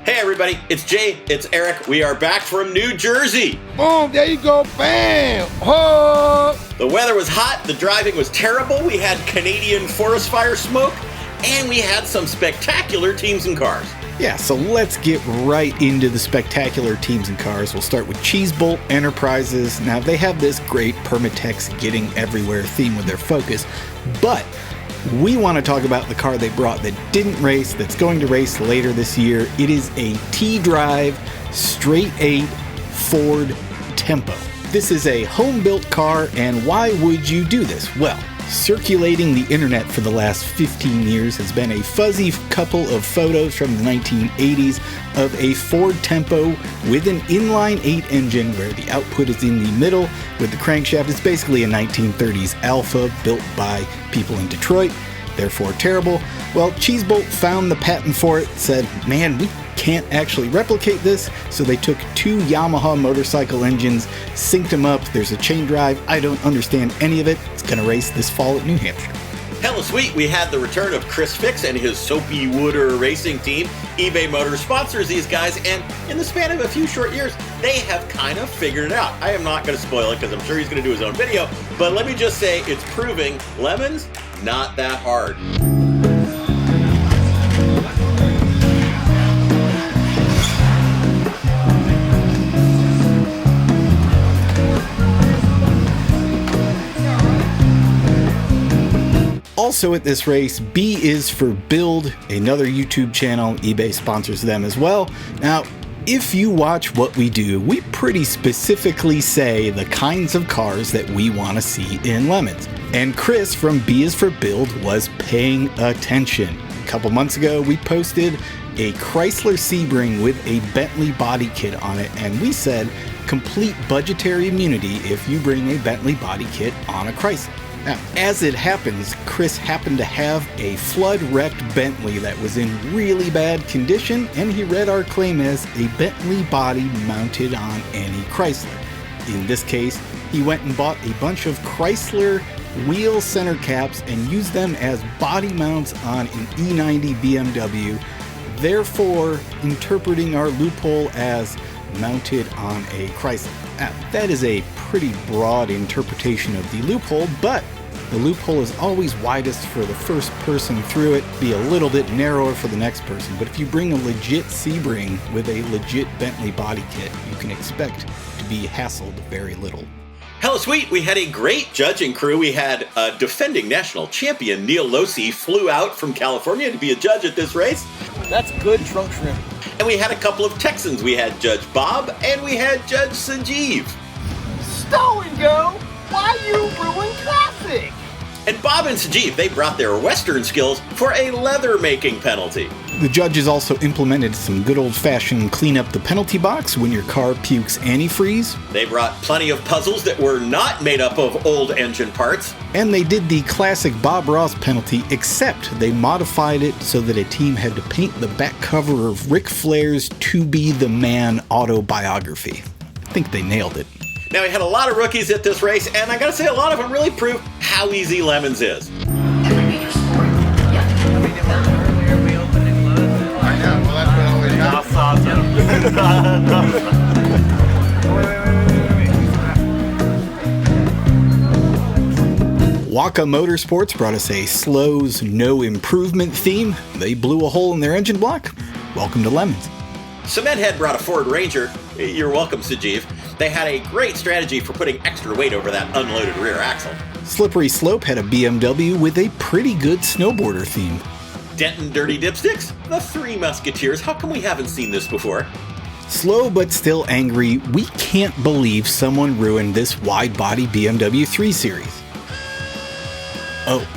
Hey everybody, it's Jay, it's Eric. We are back from New Jersey. Boom, there you go, bam! Oh! The weather was hot, the driving was terrible, we had Canadian forest fire smoke, and we had some spectacular teams and cars. Yeah, so let's get right into the spectacular teams and cars. We'll start with Cheesebolt Enterprises. Now, they have this great Permatex Getting Everywhere theme with their Focus, but we want to talk about the car they brought that didn't race, that's going to race later this year. It is a T-Drive straight 8 Ford Tempo. This is a home-built car, and why would you do this? Well, circulating the internet for the last 15 years has been a fuzzy couple of photos from the 1980s of a Ford Tempo with an inline 8 engine where the output is in the middle with the crankshaft. It's basically a 1930s Alfa built by people in Detroit, therefore terrible. Well, Cheesebolt found the patent for it, said, man, we can't actually replicate this, so they took two Yamaha motorcycle engines, synced them up, there's a chain drive, I don't understand any of it, it's gonna race this fall at New Hampshire. Hella sweet, we had the return of Chris Fix and his Soapy Wooder racing team. eBay Motors sponsors these guys, and in the span of a few short years, they have kind of figured it out. I am not gonna spoil it because I'm sure he's gonna do his own video, but let me just say it's proving lemons, not that hard. Also at this race, B is for Build, another YouTube channel. eBay sponsors them as well. Now, if you watch what we do, we pretty specifically say the kinds of cars that we want to see in Lemons. And Chris from B is for Build was paying attention. A couple months ago, we posted a Chrysler Sebring with a Bentley body kit on it, and we said complete budgetary immunity if you bring a Bentley body kit on a Chrysler. Now, as it happens, Chris happened to have a flood-wrecked Bentley that was in really bad condition, and he read our claim as a Bentley body mounted on any Chrysler. In this case, he went and bought a bunch of Chrysler wheel center caps and used them as body mounts on an E90 BMW, therefore interpreting our loophole as mounted on a Chrysler. Now, that is a pretty broad interpretation of the loophole, but the loophole is always widest for the first person through it, be a little bit narrower for the next person. But if you bring a legit Sebring with a legit Bentley body kit, you can expect to be hassled very little. Hella sweet, we had a great judging crew. We had defending national champion Neil Losi flew out from California to be a judge at this race. That's good trunk trim. And we had a couple of Texans. We had Judge Bob and we had Judge Sanjeev. Stow and go! Why you ruin classic? And Bob and Sanjeev, they brought their Western skills for a leather making penalty. The judges also implemented some good old-fashioned clean up the penalty box when your car pukes antifreeze. They brought plenty of puzzles that were not made up of old engine parts. And they did the classic Bob Ross penalty, except they modified it so that a team had to paint the back cover of Ric Flair's To Be the Man autobiography. I think they nailed it. Now, we had a lot of rookies at this race, and I gotta say, a lot of them really proved how easy Lemons is. Waka Motorsports brought us a Slows No Improvement theme. They blew a hole in their engine block. Welcome to Lemons. Cementhead brought a Ford Ranger. You're welcome, Sanjeev. They had a great strategy for putting extra weight over that unloaded rear axle. Slippery Slope had a BMW with a pretty good snowboarder theme. Denton Dirty Dipsticks, the Three Musketeers. How come we haven't seen this before? Slow but still angry, we can't believe someone ruined this wide-body BMW 3 Series. Oh,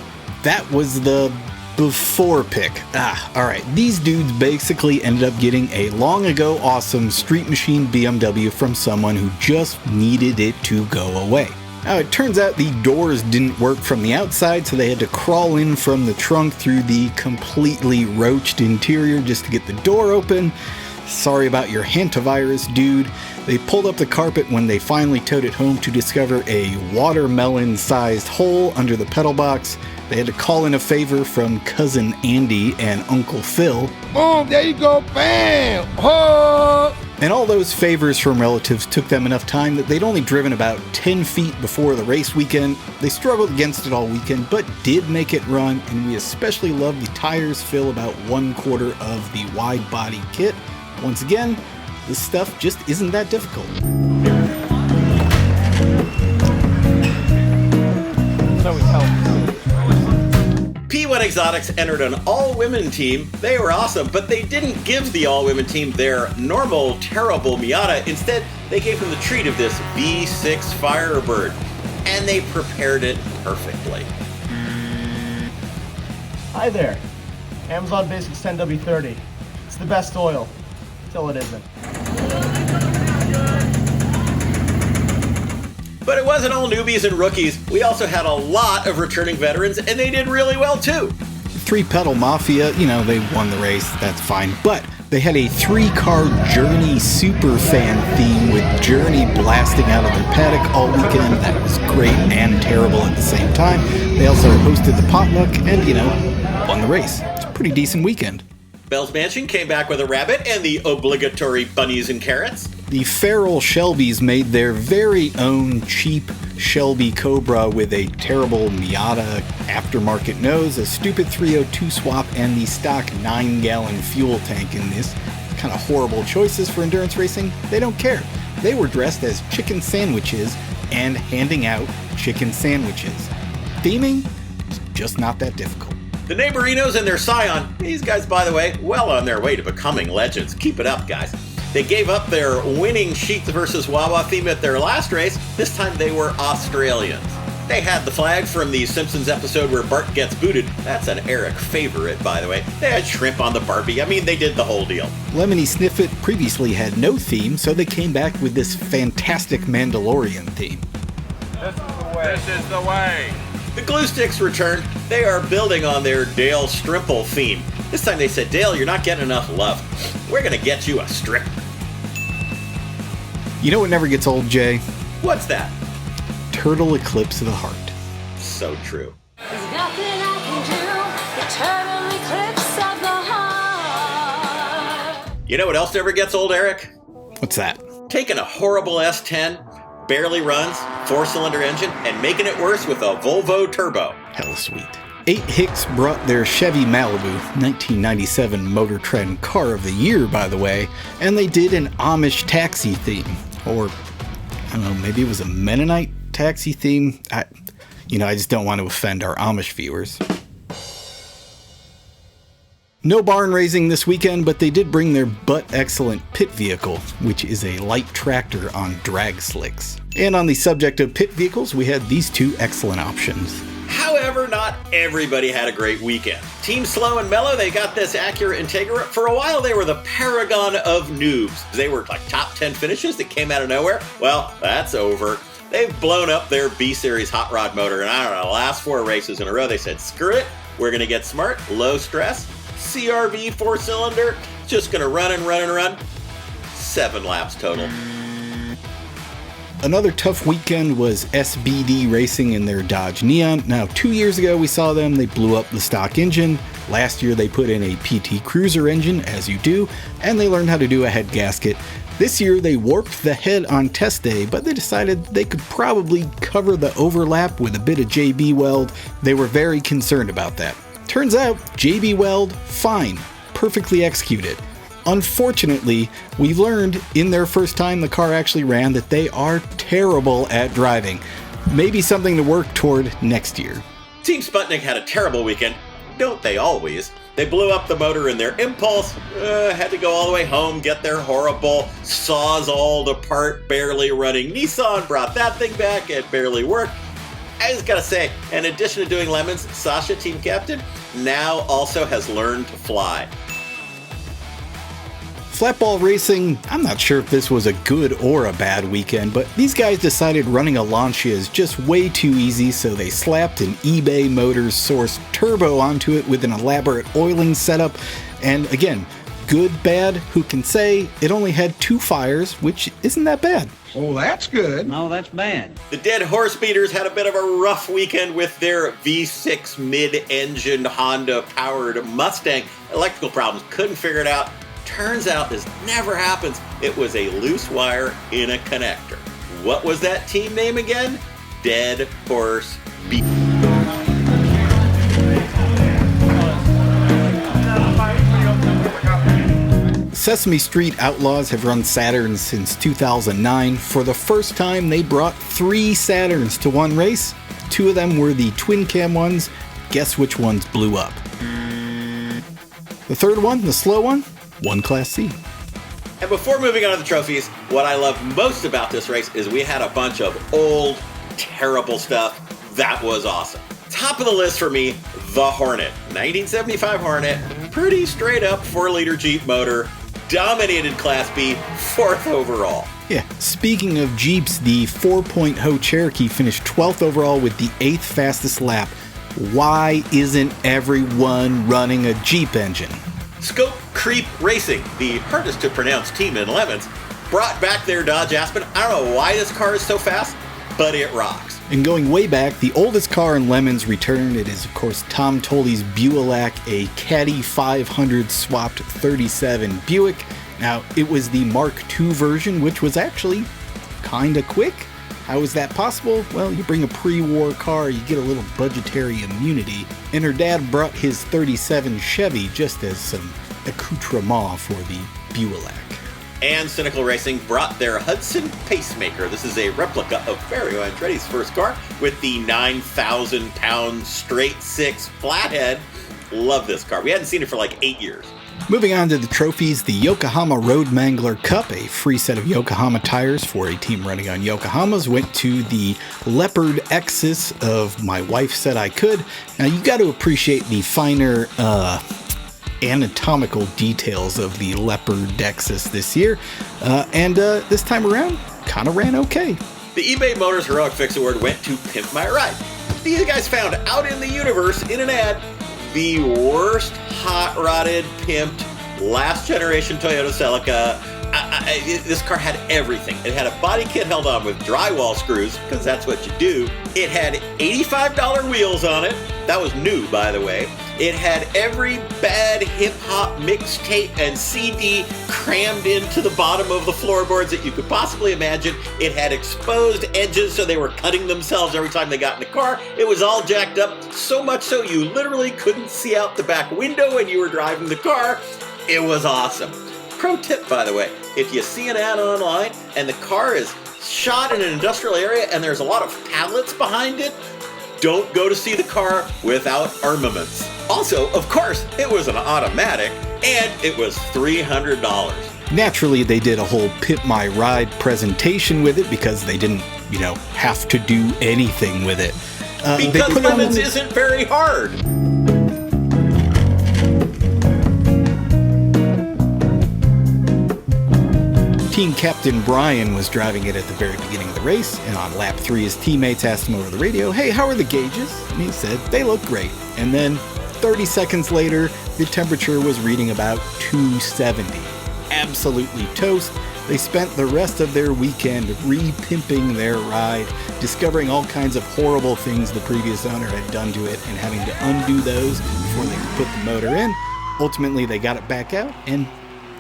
that was the before pick. Alright. These dudes basically ended up getting a long ago awesome Street Machine BMW from someone who just needed it to go away. Now, it turns out the doors didn't work from the outside, so they had to crawl in from the trunk through the completely roached interior just to get the door open. Sorry about your hantavirus, dude. They pulled up the carpet when they finally towed it home to discover a watermelon-sized hole under the pedal box. They had to call in a favor from Cousin Andy and Uncle Phil. Boom, there you go, bam! Ho! And all those favors from relatives took them enough time that they'd only driven about 10 feet before the race weekend. They struggled against it all weekend, but did make it run, and we especially love the tires fill about 1/4 of the wide body kit. Once again, this stuff just isn't that difficult. So we tell. P1 Exotics entered an all-women team. They were awesome, but they didn't give the all-women team their normal, terrible Miata. Instead, they gave them the treat of this V6 Firebird, and they prepared it perfectly. Hi there. Amazon Basics 10W30. It's the best oil. Till it isn't. But it wasn't all newbies and rookies. We also had a lot of returning veterans, and they did really well too. 3-pedal Mafia, they won the race, that's fine. But they had a 3-car Journey Superfan theme with Journey blasting out of their paddock all weekend. That was great and terrible at the same time. They also hosted the potluck and, won the race. It's a pretty decent weekend. Bell's Mansion came back with a rabbit and the obligatory bunnies and carrots. The feral Shelbys made their very own cheap Shelby Cobra with a terrible Miata aftermarket nose, a stupid 302 swap, and the stock 9-gallon fuel tank in this. Kind of horrible choices for endurance racing. They don't care. They were dressed as chicken sandwiches and handing out chicken sandwiches. Theming? Just not that difficult. The Neighborinos and their Scion, these guys, by the way, well on their way to becoming legends. Keep it up, guys. They gave up their winning Sheets versus Wawa theme at their last race. This time they were Australians. They had the flag from the Simpsons episode where Bart gets booted. That's an Eric favorite, by the way. They had shrimp on the Barbie. They did the whole deal. Lemony Sniffit previously had no theme, so they came back with this fantastic Mandalorian theme. This is the way. This is the way. The Glue Sticks returned. They are building on their Dale Strimple theme. This time they said, Dale, you're not getting enough love. We're going to get you a strip. You know what never gets old, Jay? What's that? Turtle Eclipse of the Heart. So true. There's nothing I can do. The total eclipse of the heart. You know what else never gets old, Eric? What's that? Taking a horrible S10, barely runs, 4-cylinder engine, and making it worse with a Volvo turbo. Hella sweet. 8 Hicks brought their Chevy Malibu, 1997 Motor Trend Car of the Year, by the way, and they did an Amish taxi theme. Or, I don't know, maybe it was a Mennonite taxi theme? I just don't want to offend our Amish viewers. No barn raising this weekend, but they did bring their butt-excellent pit vehicle, which is a light tractor on drag slicks. And on the subject of pit vehicles, we had these 2 excellent options. However, not everybody had a great weekend. Team Slow and Mellow, they got this Acura Integra. For a while, they were the paragon of noobs. They were like top 10 finishes that came out of nowhere. Well, that's over. They've blown up their B-Series hot rod motor, and I don't know, the last 4 races in a row, they said, screw it, we're going to get smart, low stress, CRV 4-cylinder, just going to run and run and run. 7 laps total. Another tough weekend was SBD Racing in their Dodge Neon. Now, 2 years ago we saw them, they blew up the stock engine. Last year they put in a PT Cruiser engine, as you do, and they learned how to do a head gasket. This year they warped the head on test day, but they decided they could probably cover the overlap with a bit of JB Weld. They were very concerned about that. Turns out, JB Weld, fine, perfectly executed. Unfortunately, we've learned in their first time the car actually ran that they are terrible at driving. Maybe something to work toward next year. Team Sputnik had a terrible weekend. Don't they always? They blew up the motor in their Impulse, had to go all the way home, get their horrible saws-all apart, barely running Nissan, brought that thing back, it barely worked. I just gotta say, in addition to doing lemons, Sasha, team captain, now also has learned to fly. Flatball racing, I'm not sure if this was a good or a bad weekend, but these guys decided running a Lancia is just way too easy, so they slapped an eBay Motors sourced turbo onto it with an elaborate oiling setup, and again, good bad, who can say? It only had 2 fires, which isn't that bad. Oh, that's good. No, that's bad. The Dead Horse Beaters had a bit of a rough weekend with their V6 mid-engined Honda-powered Mustang. Electrical problems, couldn't figure it out. Turns out this never happens. It was a loose wire in a connector. What was that team name again? Dead Horse Beaters. Sesame Street Outlaws have run Saturns since 2009. For the first time, they brought 3 Saturns to one race. 2 of them were the twin cam ones. Guess which ones blew up? The third one, the slow one, won Class C. And before moving on to the trophies, what I love most about this race is we had a bunch of old, terrible stuff. That was awesome. Top of the list for me, the Hornet. 1975 Hornet, pretty straight up 4-liter Jeep motor, dominated Class B, 4th overall. Yeah, speaking of Jeeps, the 4.0 Cherokee finished 12th overall with the 8th fastest lap. Why isn't everyone running a Jeep engine? Scope Creep Racing, the hardest to pronounce team in Lemons, brought back their Dodge Aspen. I don't know why this car is so fast, but it rocks. And going way back, the oldest car in Lemons returned. It is, of course, Tom Tolley's Buick, a Caddy 500 swapped 37 Buick. Now, it was the Mark II version, which was actually kinda quick. How is that possible? Well, you bring a pre-war car, you get a little budgetary immunity. And her dad brought his 37 Chevy just as some accoutrement for the Buick. And Cynical Racing brought their Hudson Pacemaker. This is a replica of Mario Andretti's first car with the 9,000-pound straight 6 flathead. Love this car. We hadn't seen it for like 8 years. Moving on to the trophies, the Yokohama Road Mangler Cup, a free set of Yokohama tires for a team running on Yokohamas, went to the Leopard Exus of My Wife Said I Could. Now, you got to appreciate the finer anatomical details of the Leopard Exus this year, and this time around, kind of ran okay. The eBay Motors Heroic Fix Award went to Pimp My Ride. These guys found out in the universe, in an ad, the worst hot-rodded, pimped, last-generation Toyota Celica. This car had everything. It had a body kit held on with drywall screws, because that's what you do. It had $85 wheels on it. That was new, by the way. It had every bad hip-hop mixtape and CD crammed into the bottom of the floorboards that you could possibly imagine. It had exposed edges, so they were cutting themselves every time they got in the car. It was all jacked up, so much so you literally couldn't see out the back window when you were driving the car. It was awesome. Pro tip, by the way, if you see an ad online and the car is shot in an industrial area and there's a lot of pallets behind it, don't go to see the car without armaments. Also, of course, it was an automatic, and it was $300. Naturally, they did a whole Pimp My Ride presentation with it because they didn't, have to do anything with it. Because Lemons isn't very hard. Team Captain Brian was driving it at the very beginning of the race, and on lap 3 his teammates asked him over the radio, "Hey, how are the gauges?" And he said, "They look great." And then 30 seconds later, the temperature was reading about 270. Absolutely toast. They spent the rest of their weekend re-pimping their ride, discovering all kinds of horrible things the previous owner had done to it, and having to undo those before they could put the motor in. Ultimately, they got it back out, and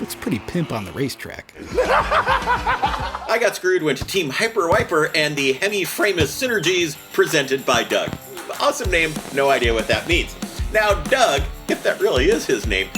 looks pretty pimp on the racetrack. I Got Screwed went to Team Hyper Wiper and the Hemi Framus Synergies presented by Doug. Awesome name, no idea what that means. Now Doug, if that really is his name,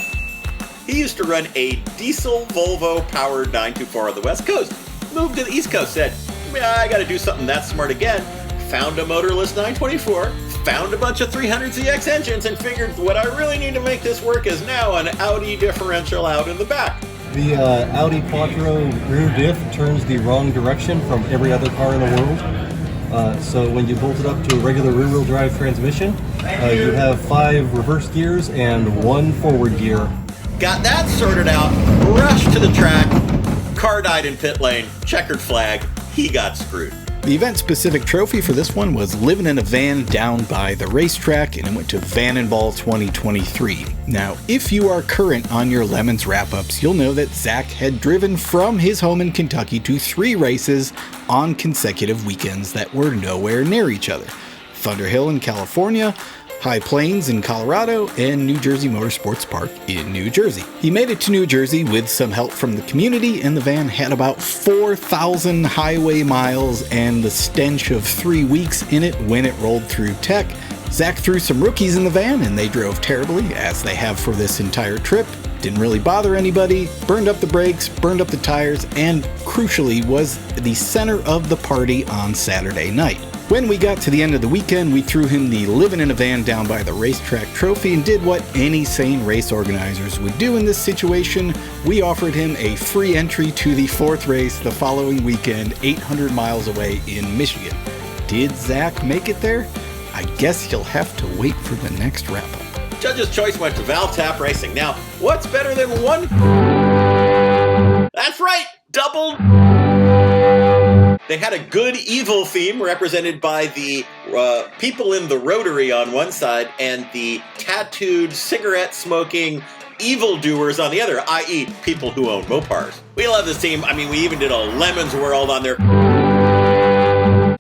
he used to run a diesel Volvo powered 924 on the West Coast. Moved to the East Coast, said, I gotta do something that smart again. Found a motorless 924, found a bunch of 300ZX engines, and figured what I really need to make this work is now an Audi differential out in the back. The Audi Quattro rear diff turns the wrong direction from every other car in the world. So when you bolt it up to a regular rear-wheel drive transmission, you have 5 reverse gears and 1 forward gear. Got that sorted out, rushed to the track, car died in pit lane, checkered flag, he got screwed. The event-specific trophy for this one was living in a van down by the racetrack, and it went to Van and Ball 2023. Now, if you are current on your Lemons wrap-ups, you'll know that Zach had driven from his home in Kentucky to 3 races on consecutive weekends that were nowhere near each other. Thunderhill in California, High Plains in Colorado, and New Jersey Motorsports Park in New Jersey. He made it to New Jersey with some help from the community, and the van had about 4,000 highway miles and the stench of 3 weeks in it when it rolled through tech. Zach threw some rookies in the van, and they drove terribly, as they have for this entire trip. Didn't really bother anybody, burned up the brakes, burned up the tires, and crucially was the center of the party on Saturday night. When we got to the end of the weekend, we threw him the living in a van down by the racetrack trophy and did what any sane race organizers would do in this situation. We offered him a free entry to the 4th race the following weekend, 800 miles away in Michigan. Did Zach make it there? I guess he'll have to wait for the next wrap-up. Judge's choice went to Valve Tap Racing. Now, what's better than one? That's right, double. They had a good evil theme represented by the people in the Rotary on one side and the tattooed, cigarette-smoking evildoers on the other, i.e. people who own Mopars. We love this team. I mean, we even did a Lemons World on there.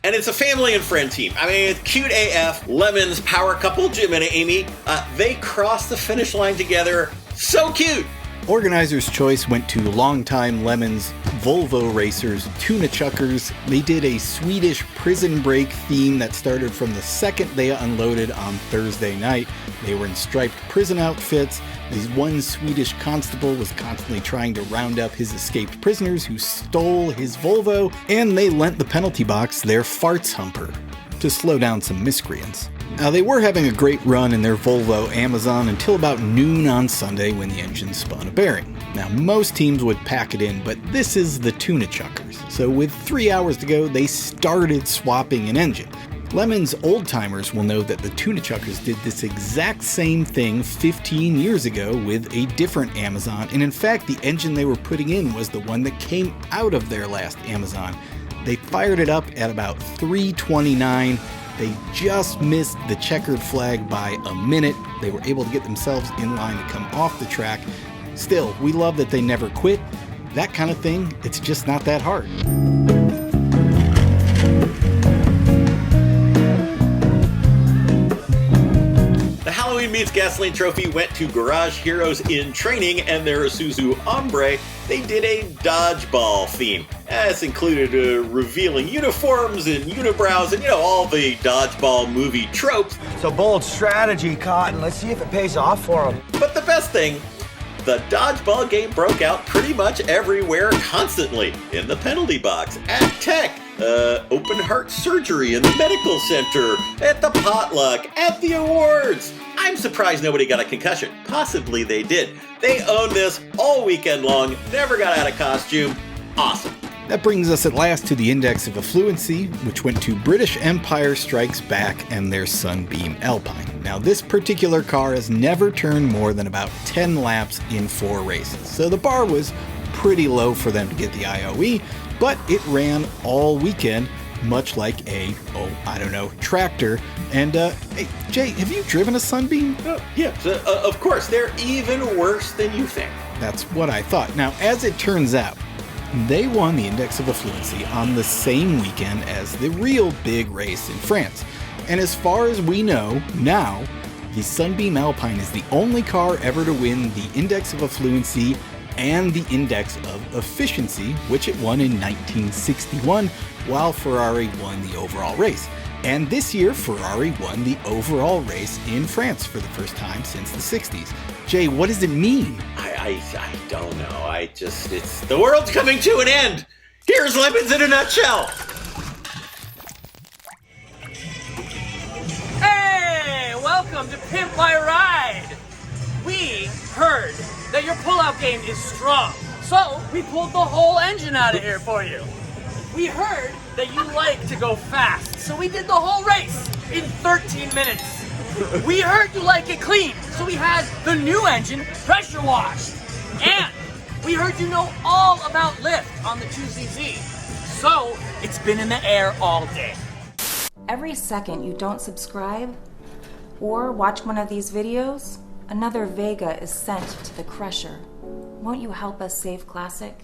And it's a family and friend team. I mean, it's cute AF. Lemons, power couple, Jim and Amy. They crossed the finish line together. So cute. Organizer's choice went to longtime Lemons Volvo racers, Tuna Chuckers. They did a Swedish prison break theme that started from the second they unloaded on Thursday night. They were in striped prison outfits. This one Swedish constable was constantly trying to round up his escaped prisoners who stole his Volvo, and they lent the penalty box their farts humper to slow down some miscreants. Now, they were having a great run in their Volvo Amazon until about noon on Sunday when the engine spun a bearing. Now, most teams would pack it in, but this is the Tuna Chuckers. So with 3 hours to go, they started swapping an engine. Lemons old-timers will know that the Tuna Chuckers did this exact same thing 15 years ago with a different Amazon, and in fact, the engine they were putting in was the one that came out of their last Amazon. They fired it up at about 3:29. They just missed the checkered flag by a minute. They were able to get themselves in line to come off the track. Still, we love that they never quit. That kind of thing, it's just not that hard. The Halloween Meets Gasoline Trophy went to Garage Heroes in Training and their Isuzu Ombre. They did a dodgeball theme. This included revealing uniforms and unibrows and, all the dodgeball movie tropes. It's a bold strategy, Cotton. Let's see if it pays off for them. But the best thing, the dodgeball game broke out pretty much everywhere constantly. In the penalty box, at Tech, open heart surgery in the medical center, at the potluck, at the awards. I'm surprised nobody got a concussion. Possibly they did. They owned this all weekend long, never got out of costume. Awesome. That brings us at last to the Index of Affluency, which went to British Empire Strikes Back and their Sunbeam Alpine. Now, this particular car has never turned more than about 10 laps in 4 races, so the bar was pretty low for them to get the IOE, but it ran all weekend, much like a, tractor. And, hey, Jay, have you driven a Sunbeam? Yeah, of course, they're even worse than you think. That's what I thought. Now, as it turns out, they won the Index of Affluency on the same weekend as the real big race in France. And as far as we know now, the Sunbeam Alpine is the only car ever to win the Index of Affluency and the Index of Efficiency, which it won in 1961, while Ferrari won the overall race. And this year, Ferrari won the overall race in France for the first time since the 60s. Jay, what does it mean? I don't know. It's the world's coming to an end. Here's Lemons in a nutshell. Hey, welcome to Pimp My Ride. We heard that your pullout game is strong, so we pulled the whole engine out of here for you. We heard that you like to go fast, so we did the whole race in 13 minutes. We heard you like it clean, so we had the new engine pressure washed. And we heard you know all about lift on the 2CZ. So it's It's been in the air all day. Every second you don't subscribe or watch one of these videos, another Vega is sent to the crusher. Won't you help us save Classic?